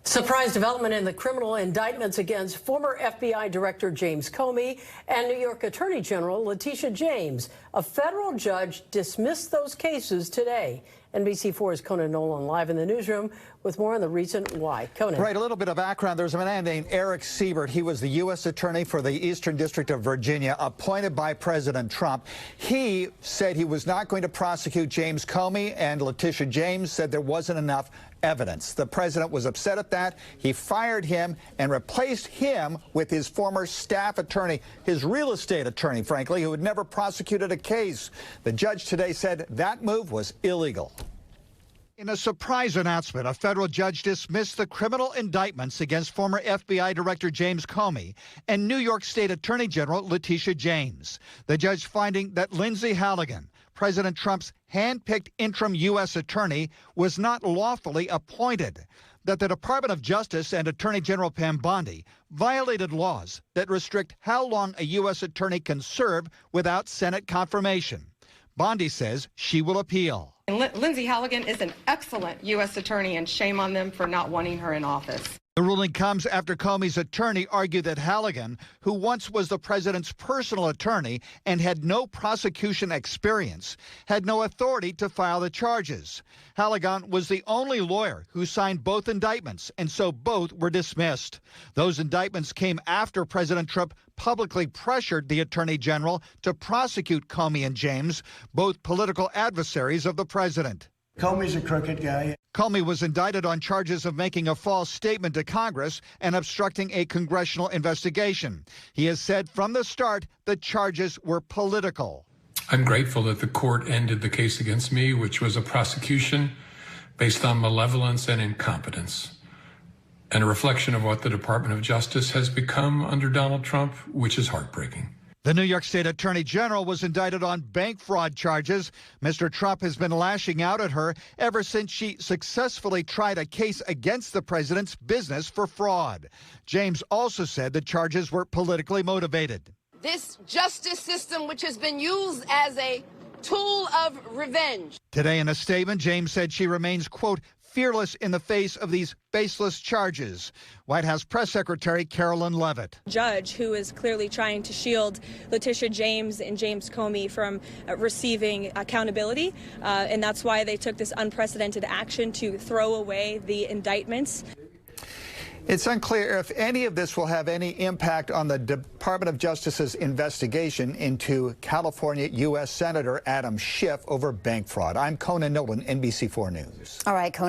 Surprise development in the criminal indictments against former FBI Director James Comey and New York Attorney General Letitia James. A federal judge dismissed those cases today. NBC4's Conan Nolan live in the newsroom with more on the reason why. Conan. Right, a little bit of background. There's a man named Eric Siebert. He was the U.S. Attorney for the Eastern District of Virginia, appointed by President Trump. He said he was not going to prosecute James Comey, and Letitia James said there wasn't enough evidence. The president was upset at that. He fired him and replaced him with his former staff attorney, his real estate attorney, frankly, who had never prosecuted a case. The judge today said that move was illegal. In a surprise announcement, a federal judge dismissed the criminal indictments against former FBI Director James Comey and New York State Attorney General Letitia James. The judge finding that Lindsey Halligan, President Trump's hand-picked interim U.S. attorney, was not lawfully appointed, that the Department of Justice and Attorney General Pam Bondi violated laws that restrict how long a U.S. attorney can serve without Senate confirmation. Bondi says she will appeal. Lindsey Halligan is an excellent U.S. attorney, and shame on them for not wanting her in office. The ruling comes after Comey's attorney argued that Halligan, who once was the president's personal attorney and had no prosecution experience, had no authority to file the charges. Halligan was the only lawyer who signed both indictments, and so both were dismissed. Those indictments came after President Trump publicly pressured the attorney general to prosecute Comey and James, both political adversaries of the president. Comey's a crooked guy. Comey was indicted on charges of making a false statement to Congress and obstructing a congressional investigation. He has said from the start the charges were political. I'm grateful that the court ended the case against me, which was a prosecution based on malevolence and incompetence, and a reflection of what the Department of Justice has become under Donald Trump, which is heartbreaking. The New York State Attorney General was indicted on bank fraud charges. Mr. Trump has been lashing out at her ever since she successfully tried a case against the president's business for fraud. James also said the charges were politically motivated. This justice system, which has been used as a tool of revenge. Today in a statement, James said she remains, quote, fearless in the face of these baseless charges. White House Press Secretary Carolyn Leavitt. Judge who is clearly trying to shield Letitia James and James Comey from receiving accountability, and that's why they took this unprecedented action to throw away the indictments. It's unclear if any of this will have any impact on the Department of Justice's investigation into California U.S. Senator Adam Schiff over bank fraud. I'm Conan Nolan, NBC4 News. All right, Conan.